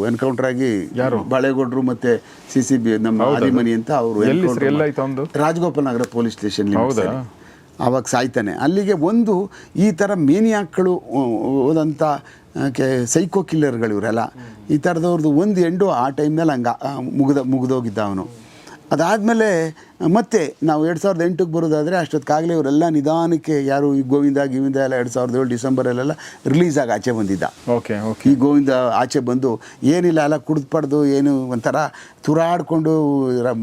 ಎನ್ಕೌಂಟರ್ ಆಗಿ ಬಾಳೆಗೌಡರು ಮತ್ತೆ CCB ನಮ್ಮ ಆದಿಮನಿ ಅಂತ ಅವರು ರಾಜಗೋಪಾಲ್ ನಗರ ಪೊಲೀಸ್ ಸ್ಟೇಷನ್ ಆವಾಗ ಸಾಯ್ತಾನೆ. ಅಲ್ಲಿಗೆ ಒಂದು ಈ ಥರ ಮೇನಿಯಾಕ್ಗಳು ಹೋದಂಥ ಸೈಕೋ ಕಿಲ್ಲರ್ಗಳು ಇವರೆಲ್ಲ, ಈ ಥರದವ್ರದ್ದು ಒಂದು ಎಂಡು ಆ ಟೈಮ್ನಲ್ಲಿ ಹಂಗೆ ಮುಗಿದೋಗಿದ್ದ ಅವನು. ಅದಾದಮೇಲೆ ಮತ್ತೆ ನಾವು 2008ಕ್ಕೆ ಬರೋದಾದರೆ ಅಷ್ಟೊತ್ತಿಗಾಗಲೇ ಇವರೆಲ್ಲ ನಿಧಾನಕ್ಕೆ ಯಾರು ಈ ಗೋವಿಂದ ಎಲ್ಲ 2007 ಡಿಸೆಂಬರಲ್ಲೆಲ್ಲ ರಿಲೀಸ್ ಆಗಿ ಆಚೆ ಬಂದಿದ್ದ. ಈ ಗೋವಿಂದ ಆಚೆ ಬಂದು ಏನಿಲ್ಲ ಎಲ್ಲ ಕುಡಿದು ಏನು ಒಂಥರ ತುರಾಡ್ಕೊಂಡು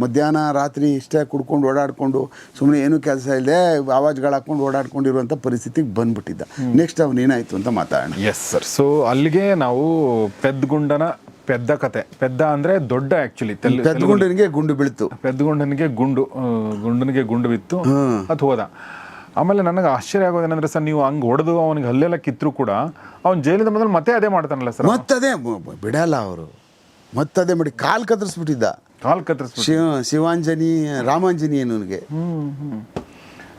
ಮಧ್ಯಾಹ್ನ ರಾತ್ರಿ ಇಷ್ಟೇ ಕುಡ್ಕೊಂಡು ಓಡಾಡಿಕೊಂಡು ಸುಮ್ಮನೆ ಏನೂ ಕೆಲಸ ಇಲ್ಲದೆ ಆವಾಜ್ಗಳು ಹಾಕ್ಕೊಂಡು ಓಡಾಡ್ಕೊಂಡಿರುವಂಥ ಪರಿಸ್ಥಿತಿಗೆ ಬಂದ್ಬಿಟ್ಟಿದ್ದ. ನೆಕ್ಸ್ಟ್ ಅವನೇನಾಯಿತು ಅಂತ ಮಾತಾಡೋಣ. Yes sir. ಸೊ ಅಲ್ಲಿಗೆ ನಾವು ಪೆದ್ಗುಂಡನ ಪೆದ್ದ ಕತೆ. ಪೆದ್ದ ಅಂದ್ರೆ ದೊಡ್ಡ, ಆಕ್ಚುಲಿ ಪೆದ್ಗುಂಡನಿಗೆ ಗುಂಡು ಬೀಳ್ತು, ಪೆದ್ಗುಂಡನಿಗೆ ಗುಂಡು ಬಿತ್ತು, ಅದು ಹೋದ. ಆಮೇಲೆ ನನಗೆ ಆಶ್ಚರ್ಯ ಆಗೋದೇನಂದ್ರೆ ಸರ್, ನೀವು ಹಂಗೆ ಹೊಡೆದು ಅವನಿಗೆ ಹಲ್ಲೆಲ್ಲ ಕಿತ್ತರೂ ಕೂಡ ಅವ್ನು ಜೈಲಿಂದ ಬಂದ್ರೆ ಮತ್ತೆ ಅದೇ ಮಾಡ್ತಾನಲ್ಲ ಸರ್. ಮತ್ತದೇ ಬಿಡಲ್ಲ ಅವರು, ಮತ್ತದೇ ಮಾಡಿ ಕಾಲು ಕತ್ತರಿಸ್ಬಿಟ್ಟಿದ್ದ. ಶಿವಾಂಜನಿ ರಾಮಾಂಜನಿ ನನಗೆ.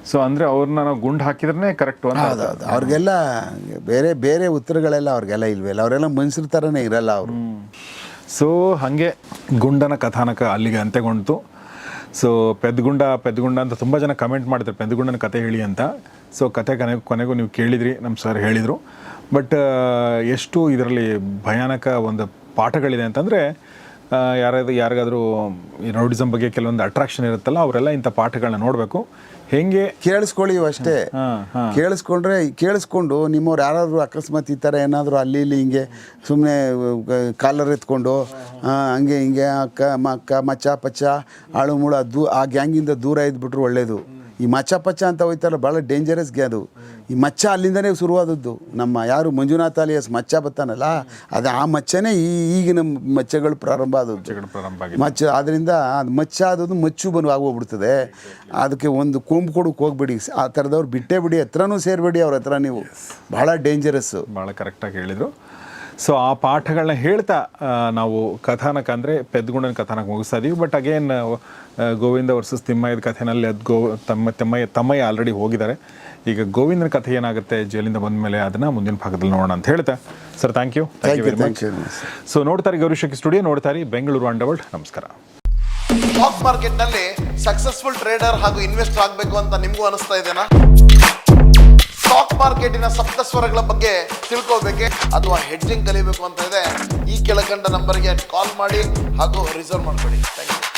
ಸೊ ಅಂದರೆ ಅವ್ರನ್ನ ನಾವು ಗುಂಡು ಹಾಕಿದ್ರೆ ಕರೆಕ್ಟು ಅಂತ. ಅವ್ರಿಗೆಲ್ಲ ಬೇರೆ ಉತ್ತರಗಳೆಲ್ಲ ಅವ್ರಿಗೆಲ್ಲ ಇಲ್ವಲ್ಲ, ಅವರೆಲ್ಲ ಮನುಷ್ಯರ ಥರನೇ ಇರಲ್ಲ ಅವರು. ಸೊ ಹಾಗೆ ಗುಂಡನ ಕಥಾನಕ ಅಲ್ಲಿಗೆ ಅಂತ್ಯಗೊಂಡಿತು. ಸೊ ಪೆದ್ಗುಂಡ ಅಂತ ತುಂಬ ಜನ ಕಮೆಂಟ್ ಮಾಡ್ತಾರೆ, ಪೆದ್ಗುಂಡನ ಕತೆ ಹೇಳಿ ಅಂತ. ಸೊ ಕತೆ ಕೊನೆಗೂ ನೀವು ಕೇಳಿದ್ರಿ, ನಮ್ಮ ಸರ್ ಹೇಳಿದರು. ಬಟ್ ಎಷ್ಟು ಇದರಲ್ಲಿ ಭಯಾನಕ ಒಂದು ಪಾಠಗಳಿದೆ ಅಂತಂದರೆ, ಯಾರಿಗಾದರೂ ಈ ರೌಡಿಸಮ್ ಬಗ್ಗೆ ಕೆಲವೊಂದು ಅಟ್ರಾಕ್ಷನ್ ಇರುತ್ತಲ್ಲ, ಅವರೆಲ್ಲ ಇಂಥ ಪಾಠಗಳನ್ನ ನೋಡಬೇಕು. ಹೆಂಗೆ ಕೇಳಿಸ್ಕೊಳ್ಳಿ ಅಷ್ಟೇ. ಕೇಳಿಸ್ಕೊಂಡು ನಿಮ್ಮವ್ರು ಯಾರಾದರೂ ಅಕಸ್ಮಾತ್ ಈ ಥರ ಏನಾದರೂ ಅಲ್ಲಿ ಇಲ್ಲಿ ಹಿಂಗೆ ಸುಮ್ಮನೆ ಕಾಲರ್ ಎತ್ಕೊಂಡು ಹಂಗೆ ಹಿಂಗೆ ಅಕ್ಕ ಮಚ್ಚ ಪಚ್ಚ ಆಳು ಮೂಳು ಆ ಗ್ಯಾಂಗಿಂದ ದೂರ ಇದ್ಬಿಟ್ರು ಒಳ್ಳೇದು. ಈ ಮಚ್ಚ ಪಚ್ಚ ಅಂತ ಹೋಯ್ತಾರಲ್ಲ, ಭಾಳ ಡೇಂಜರಸ್ ಅದು. ಈ ಮಚ್ಚ ಅಲ್ಲಿಂದನೇ ಶುರುವಾದದ್ದು. ನಮ್ಮ ಯಾರು ಮಂಜುನಾಥ ಅಲಿಯಾಸ್ ಮಚ್ಚ ಬರ್ತಾನಲ್ಲ, ಅದು ಆ ಮಚ್ಚನೇ ಈಗಿನ ಮಚ್ಚಗಳು ಪ್ರಾರಂಭ ಆದದ್ದು. ಮಚ್ಚ ಆದ್ದರಿಂದ ಅದು ಮಚ್ಚ ಆದದ್ದು ಮಚ್ಚು ಆಗೋಗ್ಬಿಡ್ತದೆ. ಅದಕ್ಕೆ ಒಂದು ಕೊಂಬು ಕೊಡೋಕೆ ಹೋಗ್ಬೇಡಿ, ಆ ಥರದವ್ರು ಬಿಟ್ಟೇ ಬಿಡಿ, ಹತ್ರನೂ ಸೇರಬೇಡಿ ಅವ್ರ ಹತ್ರ. ನೀವು ಭಾಳ ಡೇಂಜರಸ್ಸು. ಭಾಳ ಕರೆಕ್ಟಾಗಿ ಹೇಳಿದರು. ಸೊ ಆ ಪಾಠಗಳನ್ನ ಹೇಳ್ತಾ ನಾವು ಕಥಾನಕ ಅಂದರೆ ಪೆದ್ಗುಂಡನ ಕಥಾನಕ ಮುಗಿಸ್ತಾ ಇದೀವಿ. ಬಟ್ ಅಗೇನ್ ಗೋವಿಂದ ವರ್ಸಸ್ ತಿಮ್ಮಯ್ಯದ ಕಥೆನಲ್ಲಿ ಅದು ತಮ್ಮಯ್ಯ ಆಲ್ರೆಡಿ ಹೋಗಿದ್ದಾರೆ. ಈಗ ಗೋವಿಂದನ ಕಥೆ ಏನಾಗುತ್ತೆ ಜೈಲಿಂದ ಬಂದ ಮೇಲೆ, ಅದನ್ನು ಮುಂದಿನ ಭಾಗದಲ್ಲಿ ನೋಡೋಣ ಅಂತ ಹೇಳ್ತಾ sir, thank you very much. So ನೋಡ್ತಾರೆ ಗೌರಿಶಕ್ಕಿ ಸ್ಟುಡಿಯೋ, ನೋಡ್ತಾರೆ ಬೆಂಗಳೂರು ಅಂಡರ್ವರ್ಲ್ಡ್. ನಮಸ್ಕಾರ. ಸ್ಟಾಕ್ ಮಾರ್ಕೆಟ್ನಲ್ಲಿ ಸಕ್ಸಸ್ಫುಲ್ ಟ್ರೇಡರ್ ಹಾಗೂ ಇನ್ವೆಸ್ಟರ್ ಆಗಬೇಕು ಅಂತ ನಿಮಗೂ ಅನಿಸ್ತಾ ಇದೆನಾ? ಸ್ಟಾಕ್ ಮಾರ್ಕೆಟಿನ ಸಪ್ತಸ್ವರಗಳ ಬಗ್ಗೆ ತಿಳ್ಕೋಬೇಕೆ ಅಥವಾ ಹೆಡ್ಜಿಂಗ್ ಕಲಿಬೇಕು ಅಂತ ಇದೆ, ಈ ಕೆಳಕಂಡ ನಂಬರ್ಗೆ ಕಾಲ್ ಮಾಡಿ ಹಾಗೂ ರಿಸರ್ವ್ ಮಾಡ್ಕೊಳ್ಳಿ. Thank you.